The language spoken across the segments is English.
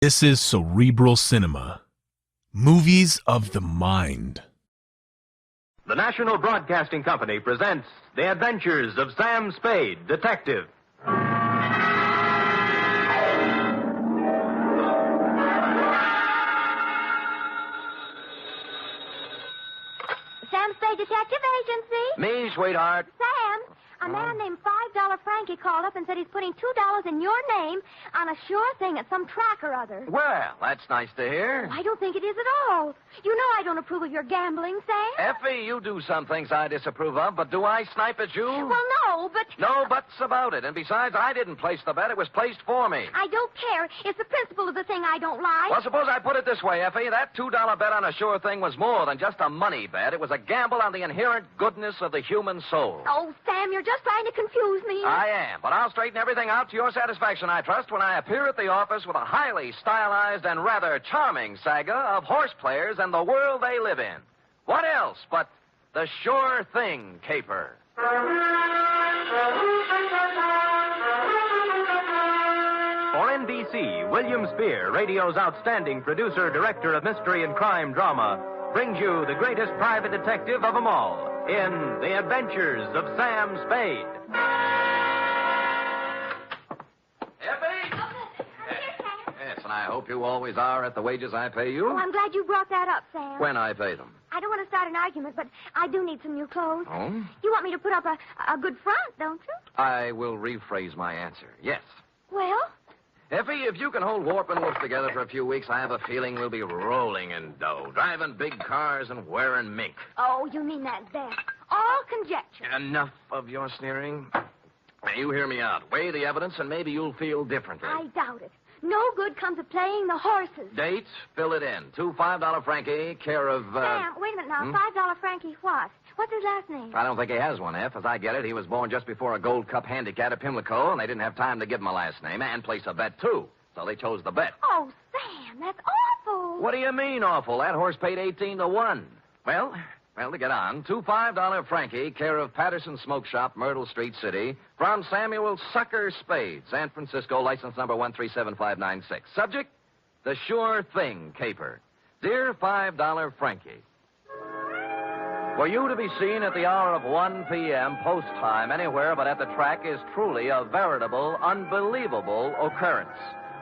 This is Cerebral Cinema. Movies of the Mind. The National Broadcasting Company presents The Adventures of Sam Spade, Detective. Sam Spade Detective Agency. Me, sweetheart. Sam, a man named $5 Frankie called up and said he's putting $2 in your name on a sure thing at some track or other. Well, that's nice to hear. I don't think it is at all. You know I don't approve of your gambling, Sam. Effie, you do some things I disapprove of, but do I snipe at you? Well, no, but... No buts about it. And besides, I didn't place the bet. It was placed for me. I don't care. It's the principle of the thing I don't like. Well, suppose I put it this way, Effie. That $2 bet on a sure thing was more than just a money bet. It was a gamble on the inherent goodness of the human soul. Oh, Sam, you're just trying to confuse me. I am, but I'll straighten everything out to your satisfaction, I trust, when I appear at the office with a highly stylized and rather charming saga of horse players and the world they live in. What else but the sure thing caper? For NBC, William Spear, radio's outstanding producer, director of mystery and crime drama, brings you the greatest private detective of them all in The Adventures of Sam Spade. Effie? Here, Sam. Yes, and I hope you always are at the wages I pay you. Oh, I'm glad you brought that up, Sam. When I pay them. I don't want to start an argument, but I do need some new clothes. Oh? You want me to put up a good front, don't you? I will rephrase my answer. Yes. Well, Effie, if you can hold Warp and Wolf together for a few weeks, I have a feeling we'll be rolling in dough, driving big cars and wearing mink. oh, you mean that best. All conjecture. Enough of your sneering. Now, you hear me out. Weigh the evidence, and maybe you'll feel differently. I doubt it. No good comes of playing the horses. Dates, fill it in. Two $5 Frankie, care of... Sam, wait a minute now. $5 Frankie what? What's his last name? I don't think he has one, F. As I get it, he was born just before a Gold Cup handicap at Pimlico, and they didn't have time to give him a last name and place a bet, too. So they chose the bet. Oh, Sam, that's awful. What do you mean, awful? That horse paid 18 to 1. Well, to get on, two $5 Frankie, care of Patterson Smoke Shop, Myrtle Street City, from Samuel Sucker Spade, San Francisco, license number 1375596. Subject, the sure thing caper. Dear $5 Frankie, for you to be seen at the hour of 1 p.m. post time anywhere but at the track is truly a veritable, unbelievable occurrence.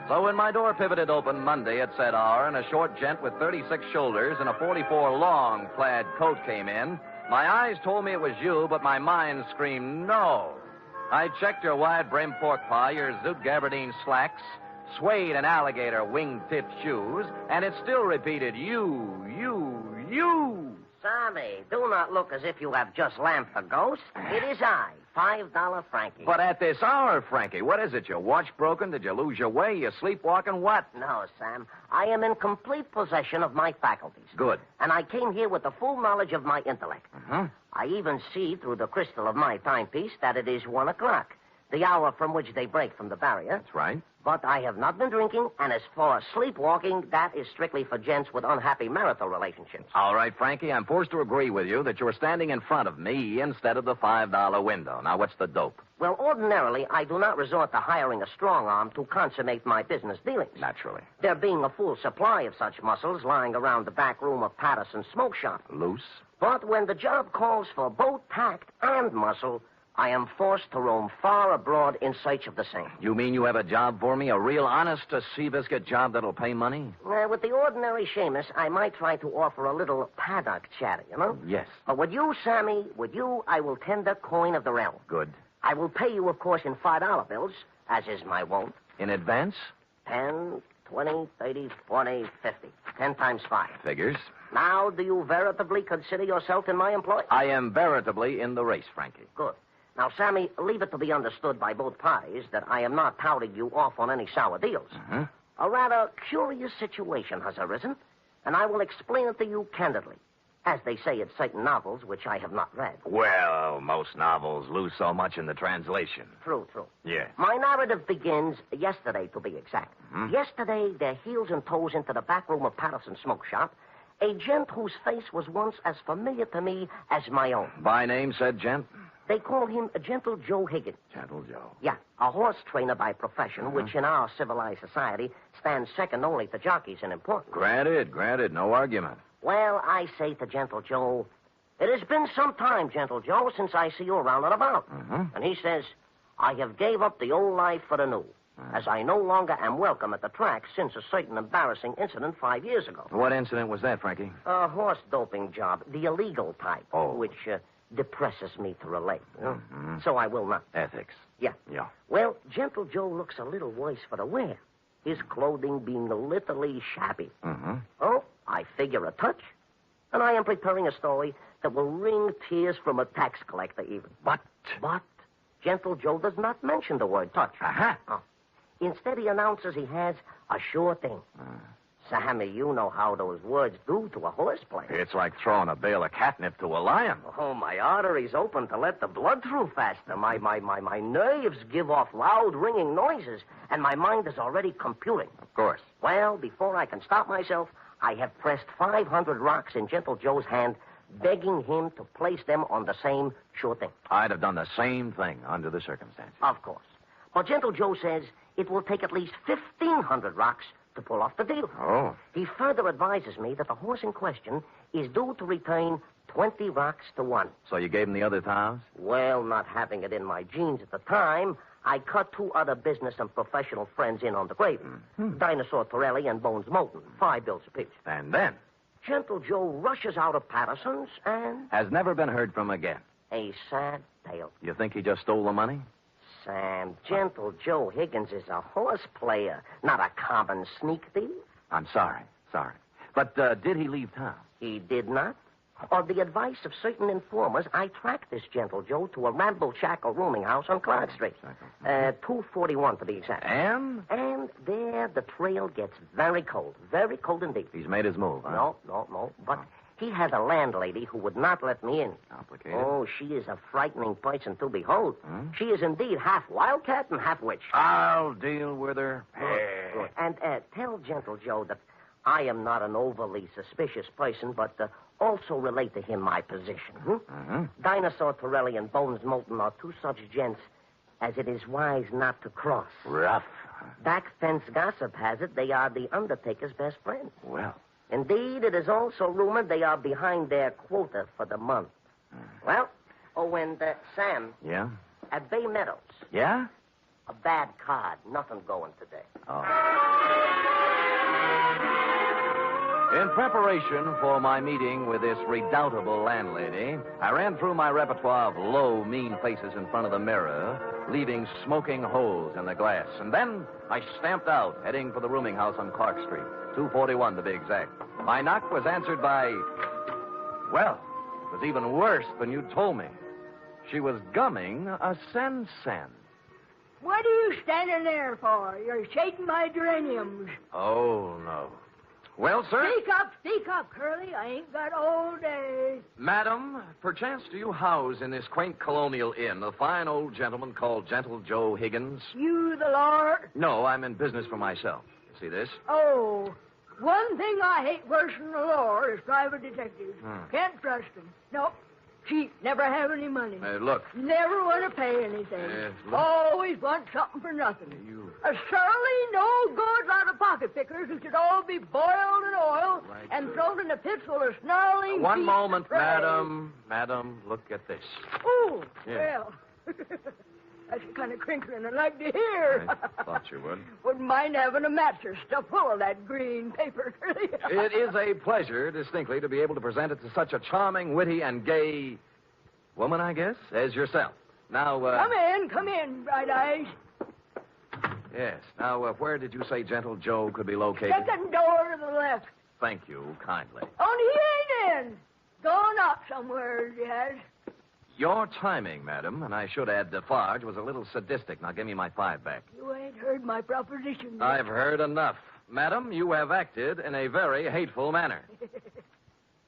So when my door pivoted open Monday at said hour and a short gent with 36 shoulders and a 44 long plaid coat came in, my eyes told me it was you, but my mind screamed no. I checked your wide-brimmed pork pie, your zoot gabardine slacks, suede and alligator wing-tipped shoes, and it still repeated you. Sammy, do not look as if you have just lamped the ghost. It is I, $5 Frankie. But at this hour, Frankie, what is it? Your watch broken? Did you lose your way? You sleepwalking? What? No, Sam. I am in complete possession of my faculties. Good. And I came here with the full knowledge of my intellect. Uh-huh. I even see through the crystal of my timepiece that it is 1 o'clock, the hour from which they break from the barrier. That's right. But I have not been drinking, and as for sleepwalking, that is strictly for gents with unhappy marital relationships. All right, Frankie, I'm forced to agree with you that you're standing in front of me instead of the $5 window. Now, what's the dope? Well, ordinarily, I do not resort to hiring a strong arm to consummate my business dealings. Naturally. There being a full supply of such muscles lying around the back room of Patterson's Smoke Shop. Loose? But when the job calls for both tact and muscle, I am forced to roam far abroad in search of the same. You mean you have a job for me? A real honest-to-Seabiscuit job that'll pay money? With the ordinary Seamus, I might try to offer a little paddock chatter, you know? Yes. But with you, Sammy, I will tender coin of the realm. Good. I will pay you, of course, in $5 bills, as is my wont. In advance? 10, 20, 30, 40, 50. 10 times 5. Figures. Now, do you veritably consider yourself in my employ? I am veritably in the race, Frankie. Good. Now, Sammy, leave it to be understood by both parties that I am not touting you off on any sour deals. Uh-huh. A rather curious situation has arisen, and I will explain it to you candidly, as they say in certain novels which I have not read. Well, most novels lose so much in the translation. True. Yes. My narrative begins yesterday, to be exact. Mm-hmm. Yesterday, their heels and toes into the back room of Patterson's Smoke Shop, a gent whose face was once as familiar to me as my own. By name, said gent? They call him Gentle Joe Higgins. Gentle Joe. Yeah. A horse trainer by profession, which in our civilized society stands second only to jockeys in importance. Granted. No argument. Well, I say to Gentle Joe, it has been some time, Gentle Joe, since I see you around and about. And he says, I have gave up the old life for the new, as I no longer am welcome at the track since a certain embarrassing incident 5 years ago. What incident was that, Frankie? A horse doping job, the illegal type, Oh. which depresses me to relate. You know? So I will not. Ethics. Yeah. Yeah. Well, Gentle Joe looks a little worse for the wear, his clothing being literally shabby. Oh, I figure a touch, and I am preparing a story that will wring tears from a tax collector even. But Gentle Joe does not mention the word touch. Oh. Instead, he announces he has a sure thing. Sammy, you know how those words do to a horse player. It's like throwing a bale of catnip to a lion. Oh, my arteries open to let the blood through faster. My nerves give off loud ringing noises, and my mind is already computing. Of course. Well, before I can stop myself, I have pressed 500 rocks in Gentle Joe's hand, begging him to place them on the same sure thing. I'd have done the same thing under the circumstances. Of course. But Gentle Joe says it will take at least 1,500 rocks to pull off the deal. Oh. He further advises me that the horse in question is due to return 20 rocks to 1. So you gave him the other 1,000? Well, not having it in my genes at the time, I cut 2 other business and professional friends in on the gravy. Dinosaur Torelli and Bones Moulton, 5 bills apiece. And then? Gentle Joe rushes out of Patterson's and... Has never been heard from again. A sad tale. You think he just stole the money? Sam, Gentle Joe Higgins is a horse player, not a common sneak thief. I'm sorry. But did he leave town? He did not. On the advice of certain informers, I tracked this Gentle Joe to a ramble-shackle rooming house on Clark Street. 241 to be exact. And? And there the trail gets very cold indeed. He's made his move, huh? No. But he has a landlady who would not let me in. Complicated. Oh, she is a frightening person to behold. She is indeed half wildcat and half witch. I'll deal with her. Good. And tell Gentle Joe that I am not an overly suspicious person, but also relate to him my position. Dinosaur Torelli and Bones Moulton are 2 such gents as it is wise not to cross. Rough. Back fence gossip has it they are the Undertaker's best friends. Well. Indeed, it is also rumored they are behind their quota for the month. Well, and Sam. Yeah? At Bay Meadows. Yeah? A bad card. Nothing going today. Oh. In preparation for my meeting with this redoubtable landlady, I ran through my repertoire of low, mean faces in front of the mirror, leaving smoking holes in the glass. And then I stamped out, heading for the rooming house on Clark Street, 241 to be exact. My knock was answered by... Well, it was even worse than you told me. She was gumming a sen-sen. What are you standing there for? You're shading my geraniums. Oh, no. Well, sir? Speak up, Curly. I ain't got all day. Madam, perchance do you house in this quaint colonial inn a fine old gentleman called Gentle Joe Higgins? You the Lord? No, I'm in business for myself. See this? Oh, one thing I hate worse than the law is private detectives. Can't trust them. Nope. Cheap, never have any money. Look. Never want to pay anything. Look. Always want something for nothing. You... A surly, no good lot of pocket pickers who should all be boiled in oil and thrown in a pit full of snarling One beasts moment, of prey. madam. Madam, look at this. Oh, Yeah. well. That's the kind of crinkling I'd like to hear. I thought you would. Wouldn't mind having a mattress stuffed full of that green paper. It is a pleasure, distinctly, to be able to present it to such a charming, witty, and gay woman, I guess, as yourself. Now, Come in, Bright Eyes. Yes. Now, where did you say Gentle Joe could be located? Second door to the left. Thank you, kindly. Only he ain't in. Gone out somewhere, he has. Your timing, madam, and I should add Defarge, was a little sadistic. Now, give me my 5 back. You ain't heard my proposition yet. I've heard enough. Madam, you have acted in a very hateful manner.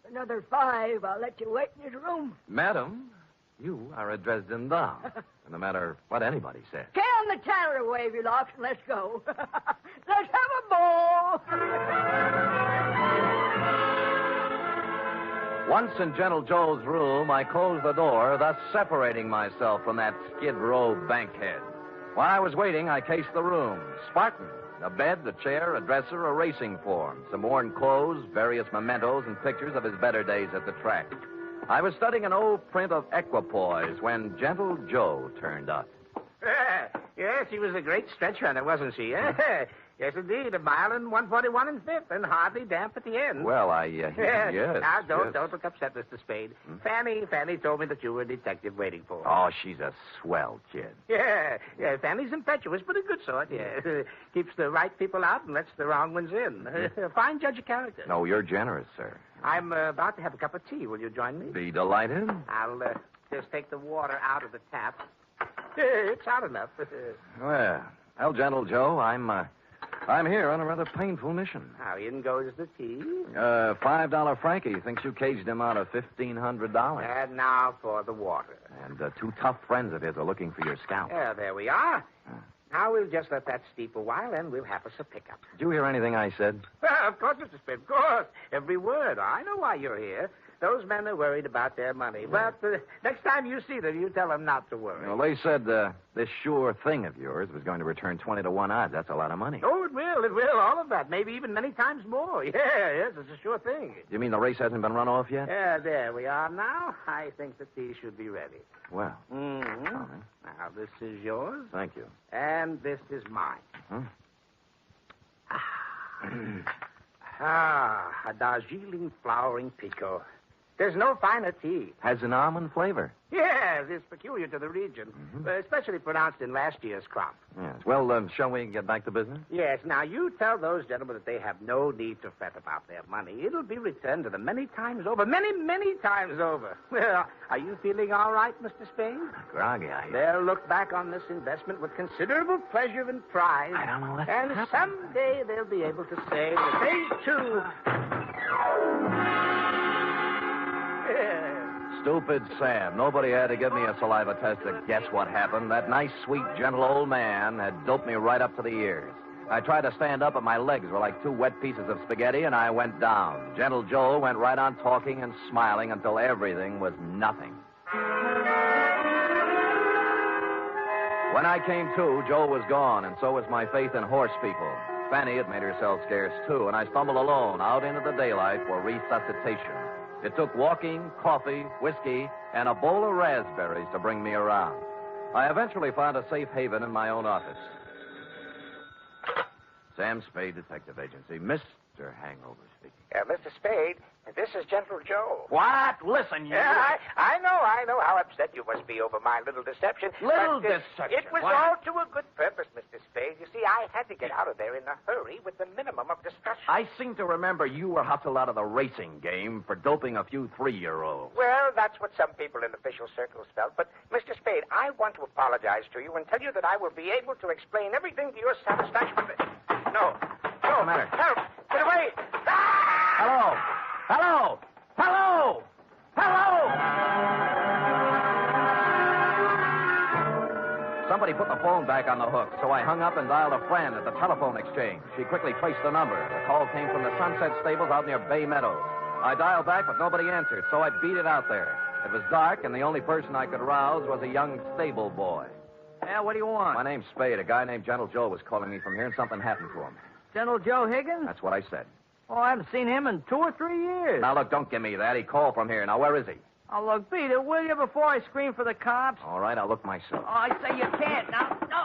Another 5, I'll let you wait in his room. Madam, you are a Dresden Dom. No matter what anybody says. Can the tanner wave you locks and let's go. Let's have a ball. Once in Gentle Joe's room, I closed the door, thus separating myself from that skid row bankhead. While I was waiting, I cased the room. Spartan. A bed, a chair, a dresser, a racing form, some worn clothes, various mementos, and pictures of his better days at the track. I was studying an old print of Equipoise when Gentle Joe turned up. Yes, she was a great stretch runner, wasn't she? Yes, indeed. 1 mile and 1:41 and 5th, and hardly damp at the end. Well, yes. Now, don't yes. look upset, Mr. Spade. Fanny told me that you were a detective waiting for her. Oh, she's a swell kid. Yeah, Fanny's impetuous, but a good sort, yeah. Keeps the right people out and lets the wrong ones in. Fine judge of character. No, you're generous, sir. I'm about to have a cup of tea. Will you join me? Be delighted. I'll just take the water out of the tap. It's hot enough. Well, Gentle Joe, I'm here on a rather painful mission. How in goes the tea? $5 Frankie thinks you caged him out of $1,500. And now for the water. And 2 tough friends of his are looking for your scalp. Yeah, there we are. Now we'll just let that steep a while, and we'll have us a pickup. Did you hear anything I said? Well, of course, Mr. Spade, of course. Every word. I know why you're here. Those men are worried about their money. Yeah. But next time you see them, you tell them not to worry. Well, they said this sure thing of yours was going to return 20 to 1 odds. That's a lot of money. Oh, it will, all of that. Maybe even many times more. Yes, it's a sure thing. You mean the race hasn't been run off yet? Yeah, there we are now. I think the tea should be ready. Well. Mm-hmm. All right. Now, this is yours. Thank you. And this is mine. Huh? A Darjeeling flowering pico. There's no finer tea. Has an almond flavor. Yes, it's peculiar to the region, especially pronounced in last year's crop. Yes. Well, shall we get back to business? Yes, now you tell those gentlemen that they have no need to fret about their money. It'll be returned to them many times over. Many, many times over. Well, are you feeling all right, Mr. Spade? Groggy, They'll look back on this investment with considerable pleasure and pride. I don't know what And happened. someday they'll be able to say that they, too... Stupid Sam. Nobody had to give me a saliva test to guess what happened. That nice, sweet, gentle old man had doped me right up to the ears. I tried to stand up, but my legs were like 2 wet pieces of spaghetti, and I went down. Gentle Joe went right on talking and smiling until everything was nothing. When I came to, Joe was gone, and so was my faith in horse people. Fanny had made herself scarce, too, and I stumbled alone out into the daylight for resuscitation. It took walking, coffee, whiskey, and a bowl of raspberries to bring me around. I eventually found a safe haven in my own office. Sam Spade, Detective Agency. Mr. Hangover speaking. Mr. Spade, this is Gentle Joe. What? Listen, you... Yeah, I know how upset you must be over my little deception. Little but, deception? It was What? all to a good purpose, Mr. Spade. You see, I had to get out of there in a hurry with the minimum of discussion. I seem to remember you were hustled out of the racing game for doping a few 3-year-olds. Well, that's what some people in official circles felt. But, Mr. Spade, I want to apologize to you and tell you that I will be able to explain everything to your satisfaction. No. What's the matter? Help! Get away! Ah! Hello! Hello! Hello! Hello! Somebody put the phone back on the hook, so I hung up and dialed a friend at the telephone exchange. She quickly traced the number. The call came from the Sunset Stables out near Bay Meadows. I dialed back, but nobody answered, so I beat it out there. It was dark, and the only person I could rouse was a young stable boy. Yeah, what do you want? My name's Spade. A guy named Gentle Joe was calling me from here, and something happened to him. Gentle Joe Higgins? That's what I said. Oh, I haven't seen him in 2 or 3 years. Now, look, don't give me that. He called from here. Now, where is he? Oh, look, beat it, will you, before I scream for the cops? All right, I'll look myself. Oh, I say you can't. Now, no.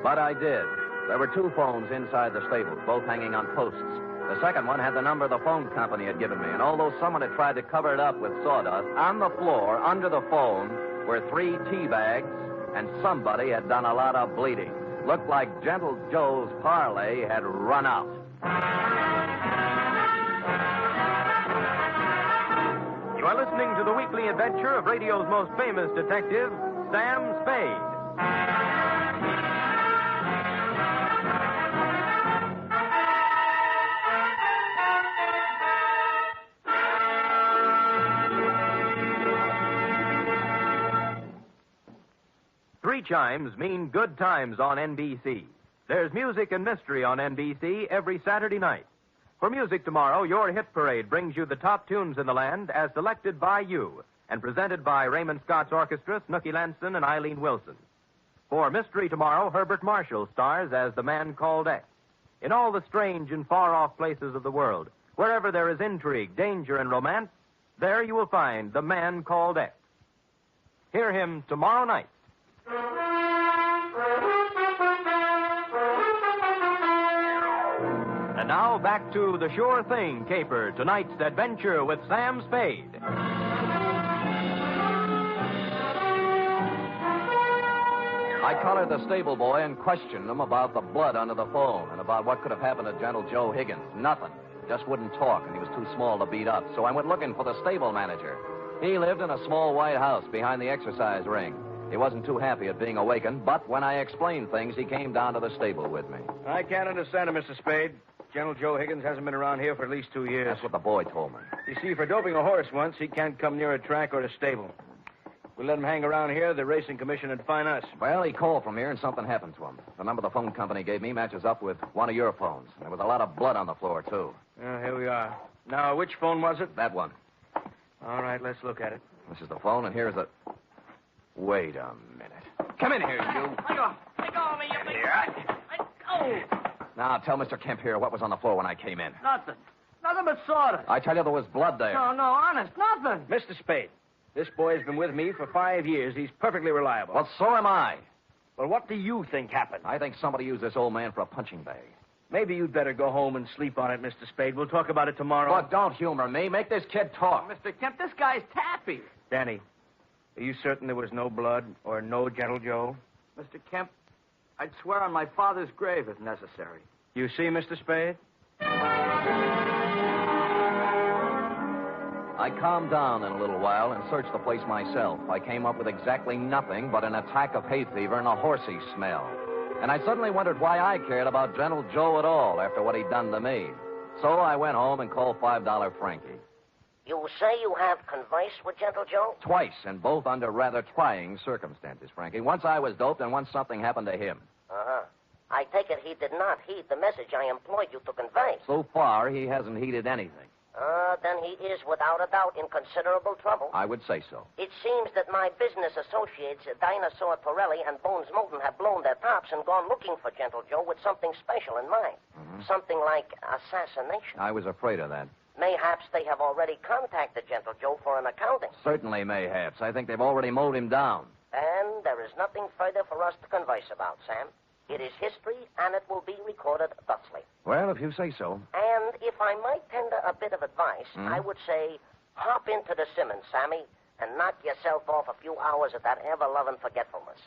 But I did. There were 2 phones inside the stables, both hanging on posts. The second one had the number the phone company had given me, and although someone had tried to cover it up with sawdust, on the floor, under the phone, were 3 tea bags, and somebody had done a lot of bleeding. Looked like Gentle Joe's parlay had run out. You are listening to the weekly adventure of radio's most famous detective, Sam Spade. Three chimes mean good times on NBC. There's music and mystery on NBC every Saturday night. For music tomorrow, your hit parade brings you the top tunes in the land as selected by you. and presented by Raymond Scott's Orchestra, Snooky Lanston, and Eileen Wilson. For Mystery Tomorrow, Herbert Marshall stars as the man called X. In all the strange and far-off places of the world, wherever there is intrigue, danger, and romance, there you will find the man called X. Hear him tomorrow night. And now back to The Sure Thing caper, tonight's adventure with Sam Spade. I collared the stable boy and questioned him about the blood under the phone and about what could have happened to Gentle Joe Higgins. Nothing. Just wouldn't talk, and he was too small to beat up. So I went looking for the stable manager. He lived in a small white house behind the exercise ring. He wasn't too happy at being awakened, but when I explained things, he came down to the stable with me. I can't understand it, Mr. Spade. Gentle Joe Higgins hasn't been around here for at least 2 years. That's what the boy told me. You see, for doping a horse once, he can't come near a track or a stable. If we let him hang around here, the racing commission would fine us. Well, he called from here and something happened to him. The number the phone company gave me matches up with one of your phones. And there was a lot of blood on the floor, too. Here we are. Now, which phone was it? That one. All right, let's look at it. This is the phone, and here's the... Wait a minute. Come in here, you. Let go of me, you big... Let go. Now, tell Mr. Kemp here what was on the floor when I came in. Nothing but sawdust. I tell you, there was blood there. No, honest, nothing. Mr. Spade, this boy's been with me for 5 years. He's perfectly reliable. Well, so am I. Well, what do you think happened? I think somebody used this old man for a punching bag. Maybe you'd better go home and sleep on it, Mr. Spade. We'll talk about it tomorrow. Look, don't humor me. Make this kid talk. Mr. Kemp, this guy's tappy. Danny, are you certain there was no blood or no Gentle Joe? Mr. Kemp, I'd swear on my father's grave if necessary. You see, Mr. Spade? I calmed down in a little while and searched the place myself. I came up with exactly nothing but an attack of hay fever and a horsey smell. And I suddenly wondered why I cared about Gentle Joe at all after what he'd done to me. So I went home and called $5 Frankie. You say you have conversed with Gentle Joe? Twice, and both under rather trying circumstances, Frankie. Once I was doped, and once something happened to him. Uh-huh. I take it he did not heed the message I employed you to convey. So far, he hasn't heeded anything. Then he is, without a doubt, in considerable trouble. I would say so. It seems that my business associates, Dinosaur Torelli and Bones Moulton, have blown their tops and gone looking for Gentle Joe with something special in mind. Mm-hmm. Something like assassination. I was afraid of that. Mayhaps they have already contacted Gentle Joe for an accounting. Certainly, mayhaps. I think they've already mowed him down. And there is nothing further for us to converse about, Sam. It is history, and it will be recorded thusly. Well, if you say so. And if I might tender a bit of advice, I would say hop into the Simmons, Sammy, and knock yourself off a few hours of that ever-loving forgetfulness.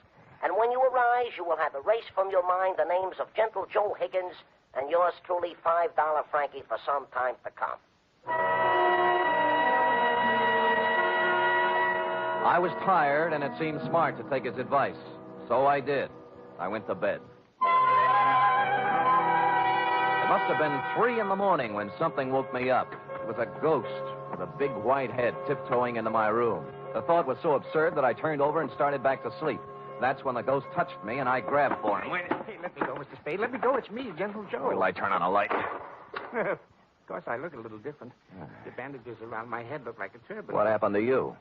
And when you arise, you will have erased from your mind the names of Gentle Joe Higgins and yours truly, $5 Frankie, for some time to come. I was tired, and it seemed smart to take his advice. So I did. I went to bed. It must have been 3 in the morning when something woke me up. It was a ghost with a big white head tiptoeing into my room. The thought was so absurd that I turned over and started back to sleep. That's when the ghost touched me, and I grabbed for him. Hey, let me go, Mr. Spade. Let me go. It's me, Gentle Joe. Will I turn on a light? Of course, I look a little different. The bandages around my head look like a turban. What happened to you?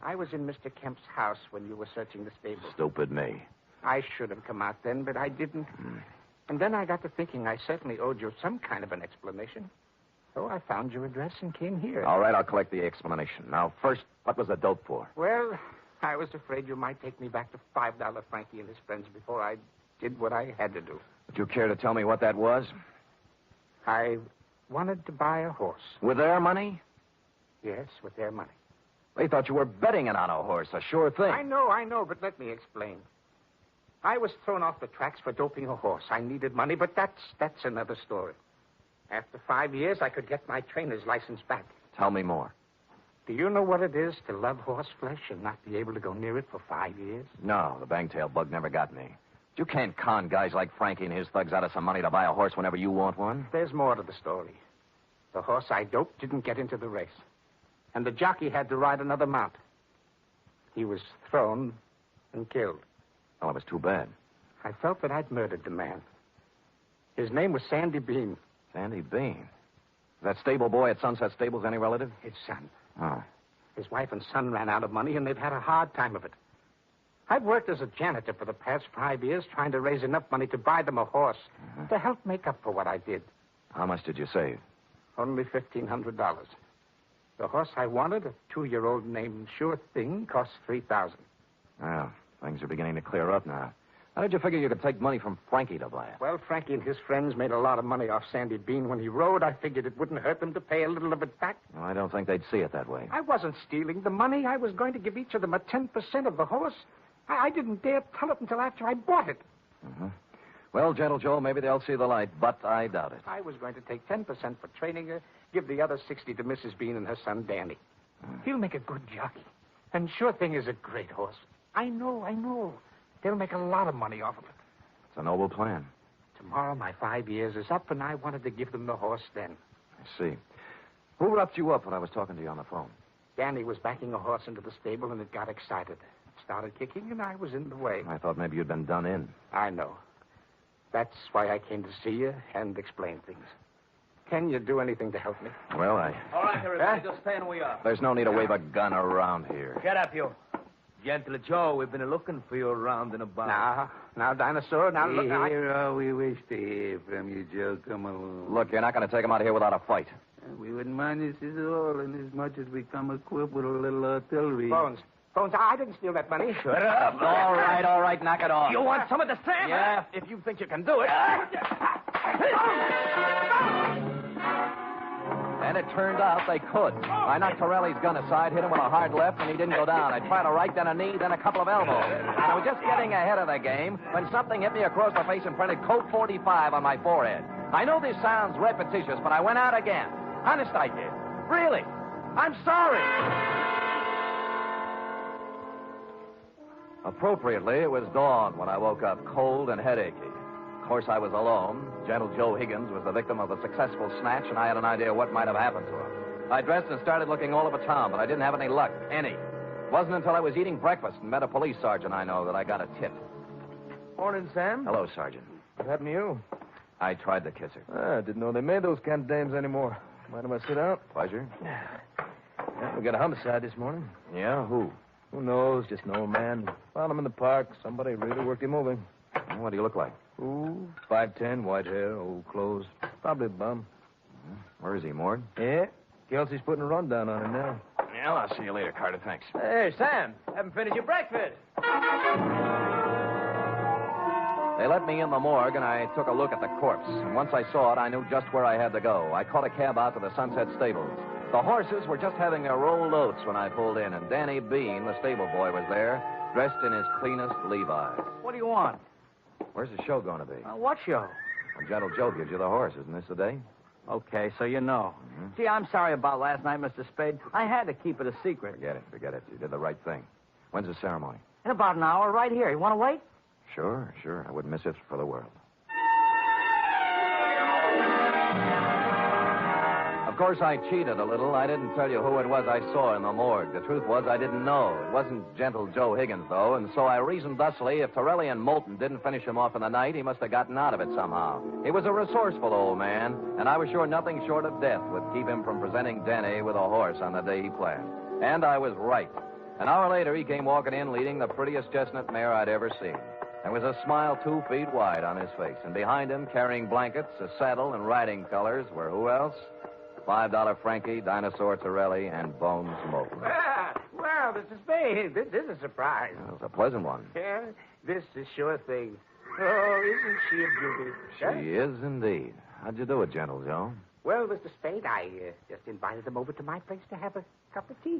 I was in Mr. Kemp's house when you were searching the stable. Stupid me. I should have come out then, but I didn't. And then I got to thinking I certainly owed you some kind of an explanation. So I found your address and came here. All right, I'll collect the explanation. Now, first, what was the dope for? Well, I was afraid you might take me back to $5 Frankie and his friends before I did what I had to do. Would you care to tell me what that was? I wanted to buy a horse. With their money? Yes, with their money. They thought you were betting it on a horse, a sure thing. I know, but let me explain. I was thrown off the tracks for doping a horse. I needed money, but that's another story. After 5 years, I could get my trainer's license back. Tell me more. Do you know what it is to love horse flesh and not be able to go near it for 5 years? No, the bangtail bug never got me. You can't con guys like Frankie and his thugs out of some money to buy a horse whenever you want one. There's more to the story. The horse I doped didn't get into the race. And the jockey had to ride another mount. He was thrown and killed. Well, it was too bad. I felt that I'd murdered the man. His name was Sandy Bean. Sandy Bean? That stable boy at Sunset Stables any relative? His son. Oh. His wife and son ran out of money, and they've had a hard time of it. I've worked as a janitor for the past 5 years, trying to raise enough money to buy them a horse to help make up for what I did. How much did you save? Only $1,500. The horse I wanted, a 2-year-old named Sure Thing, cost $3,000. Well, things are beginning to clear up now. How did you figure you could take money from Frankie to buy it? Well, Frankie and his friends made a lot of money off Sandy Bean when he rode. I figured it wouldn't hurt them to pay a little of it back. Well, I don't think they'd see it that way. I wasn't stealing the money. I was going to give each of them a 10% of the horse. I didn't dare tell it until after I bought it. Mm-hmm. Well, Gentle Joe, maybe they'll see the light, but I doubt it. I was going to take 10% for training her, give the other 60 to Mrs. Bean and her son, Danny. He'll make a good jockey. And Sure Thing is a great horse. I know. They'll make a lot of money off of it. It's a noble plan. Tomorrow, my 5 years is up, and I wanted to give them the horse then. I see. Who roughed you up when I was talking to you on the phone? Danny was backing a horse into the stable, and it got excited. It started kicking, and I was in the way. I thought maybe you'd been done in. I know. That's why I came to see you and explain things. Can you do anything to help me? Well, All right, everybody, just stay where we are. There's no need to wave a gun around here. Get up, you. Gentle Joe, we've been looking for you around and about. Now, Dinosaur, now look. Here, all we wish to hear from you, Joe. Come along. Look, you're not going to take him out of here without a fight. We wouldn't mind this at all, inasmuch as we come equipped with a little artillery. Bones, I didn't steal that money. Shut up. All right, knock it off. You want some of the sand? Yeah, if you think you can do it. And it turned out they could. I knocked Torelli's gun aside, hit him with a hard left, and he didn't go down. I tried a right, then a knee, then a couple of elbows. And I was just getting ahead of the game when something hit me across the face and printed Colt 45 on my forehead. I know this sounds repetitious, but I went out again. Honest, I did. Really. I'm sorry. Appropriately, it was dawn when I woke up cold and headachy. Of course, I was alone. Gentle Joe Higgins was the victim of a successful snatch, and I had an idea what might have happened to him. I dressed and started looking all over town, but I didn't have any luck. Any. It wasn't until I was eating breakfast and met a police sergeant I know that I got a tip. Morning, Sam. Hello, Sergeant. What happened to you? I tried to kiss her. I didn't know they made those kind of dames anymore. Mind if I sit down? Pleasure. Yeah, we got a homicide this morning. Yeah, who? Who knows? Just an old man. Found him in the park. Somebody really worked him over. Well, what do you look like? Ooh, 5'10", white hair, old clothes. Probably a bum. Where is he, Mord? Yeah, Kelsey's putting a rundown on him now. Yeah, I'll see you later, Carter. Thanks. Hey, Sam, haven't finished your breakfast. They let me in the morgue, and I took a look at the corpse. And once I saw it, I knew just where I had to go. I caught a cab out to the Sunset Stables. The horses were just having their rolled oats when I pulled in, and Danny Bean, the stable boy, was there, dressed in his cleanest Levi's. What do you want? Where's the show going to be? What show? When Gentle Joe gives you the horse, isn't this the day? Okay, so you know. Gee, I'm sorry about last night, Mr. Spade. I had to keep it a secret. Forget it. You did the right thing. When's the ceremony? In about an hour, right here. You want to wait? Sure. I wouldn't miss it for the world. Of course, I cheated a little. I didn't tell you who it was I saw in the morgue. The truth was I didn't know. It wasn't Gentle Joe Higgins, though, and so I reasoned thusly if Torelli and Moulton didn't finish him off in the night, he must have gotten out of it somehow. He was a resourceful old man, and I was sure nothing short of death would keep him from presenting Danny with a horse on the day he planned. And I was right. An hour later, he came walking in leading the prettiest chestnut mare I'd ever seen. There was a smile 2 feet wide on his face, and behind him, carrying blankets, a saddle, and riding colors, were who else? $5 Frankie, Dinosaur Torelli, and Bones Moulton. Well, Mr. Spade, this is a surprise. Well, it was a pleasant one. Yeah, this is Sure Thing. Oh, isn't she a beauty? She is indeed. How'd you do it, Gentle Joe? Well, Mr. Spade, I just invited them over to my place to have a cup of tea.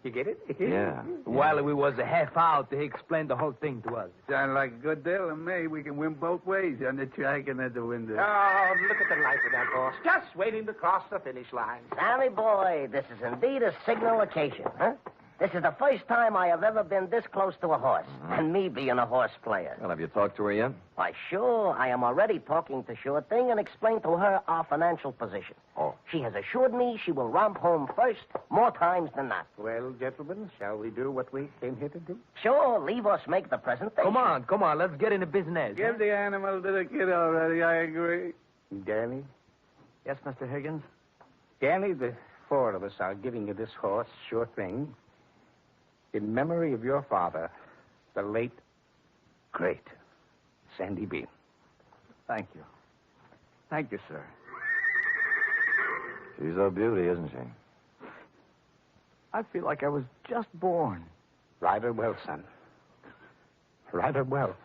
You get it? Yeah. While we was a half out, he explained the whole thing to us. Sound like a good deal to me. We can win both ways, on the track and at the window. Oh, look at the life of that horse. Just waiting to cross the finish line. Sammy boy, this is indeed a signal occasion, huh? This is the first time I have ever been this close to a horse, and me being a horse player. Well, have you talked to her yet? Why, sure, I am already talking to Sure Thing and explained to her our financial position. Oh. She has assured me she will romp home first, more times than not. Well, gentlemen, shall we do what we came here to do? Sure, leave us make the presentation. Come on, let's get into business. Give the animal to the kid already, I agree. Danny? Yes, Mr. Higgins? Danny, the four of us are giving you this horse, sure thing, in memory of your father, the late, great Sandy Bean. Thank you. Thank you, sir. She's a beauty, isn't she? I feel like I was just born. Ride her well, son. Ride her well.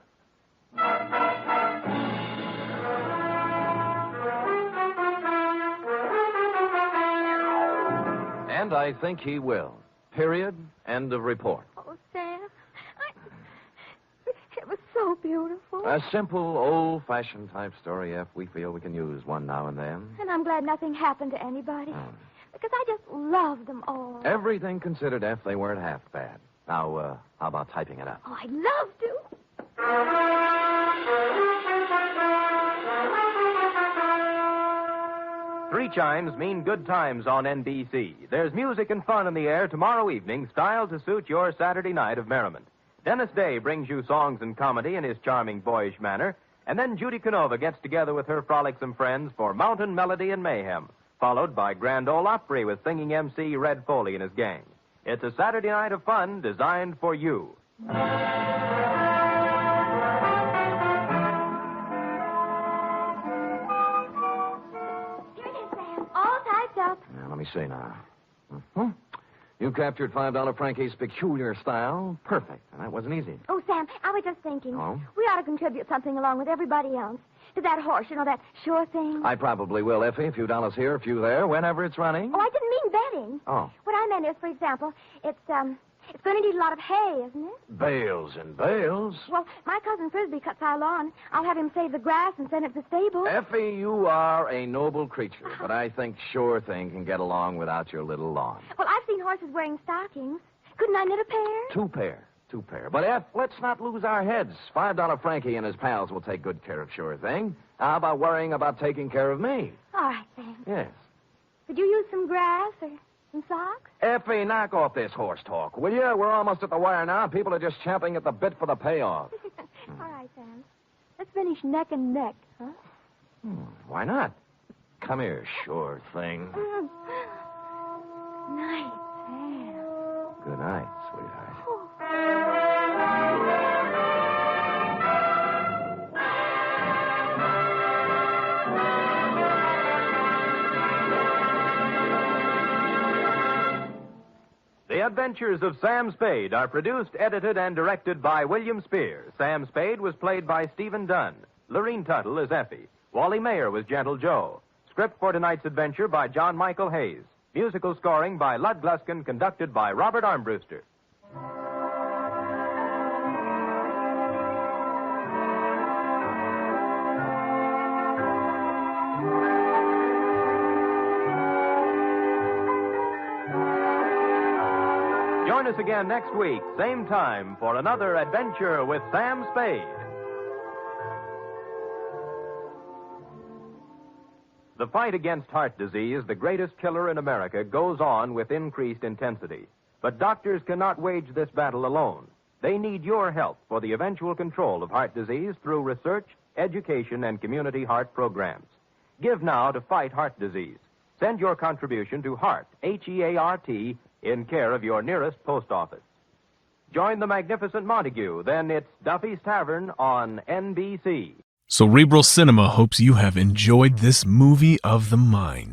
And I think he will. Period. End of report. Oh, Sam, it was so beautiful. A simple, old-fashioned type story, F. We feel we can use one now and then. And I'm glad nothing happened to anybody. Because I just love them all. Everything considered, F, they weren't half bad. Now, how about typing it up? Oh, I'd love to. Three chimes mean good times on NBC. There's music and fun in the air tomorrow evening, styled to suit your Saturday night of merriment. Dennis Day brings you songs and comedy in his charming, boyish manner, and then Judy Canova gets together with her frolicsome friends for Mountain Melody and Mayhem, followed by Grand Ole Opry with singing MC Red Foley and his gang. It's a Saturday night of fun designed for you. Here it is, Sam. All typed up. Now, let me see now. Mm-hmm. You captured $5 Frankie's peculiar style. Perfect. And that wasn't easy. Oh, Sam, I was just thinking. Oh? We ought to contribute something along with everybody else. To that horse, you know, that sure thing. I probably will, Effie. A few dollars here, a few there, whenever it's running. Oh, I didn't mean betting. Oh. What I meant is, for example, it's going to need a lot of hay, isn't it? Bales and bales. Well, my cousin Frisbee cuts our lawn. I'll have him save the grass and send it to the stable. Effie, you are a noble creature, but I think sure thing can get along without your little lawn. Well, I've seen horses wearing stockings. Couldn't I knit a pair? Two pair. But, F, let's not lose our heads. $5 Frankie and his pals will take good care of sure thing. How about worrying about taking care of me? All right, Sam. Yes. Could you use some grass or some socks? Effie, knock off this horse talk, will you? We're almost at the wire now. People are just champing at the bit for the payoff. All right, Sam. Let's finish neck and neck, huh? Why not? Come here, sure thing. Nice, Sam. Good night, sweetheart. The Adventures of Sam Spade are produced, edited, and directed by William Spear. Sam Spade was played by Stephen Dunn. Lorene Tuttle is Effie. Wally Mayer was Gentle Joe. Script for tonight's adventure by John Michael Hayes. Musical scoring by Lud Gluskin, conducted by Robert Armbruster. Join us again next week, same time, for another adventure with Sam Spade. The fight against heart disease, the greatest killer in America, goes on with increased intensity. But doctors cannot wage this battle alone. They need your help for the eventual control of heart disease through research, education, and community heart programs. Give now to fight heart disease. Send your contribution to HEART, H-E-A-R-T, in care of your nearest post office. Join the magnificent Montague, then it's Duffy's Tavern on NBC. Cerebral Cinema hopes you have enjoyed this movie of the mind.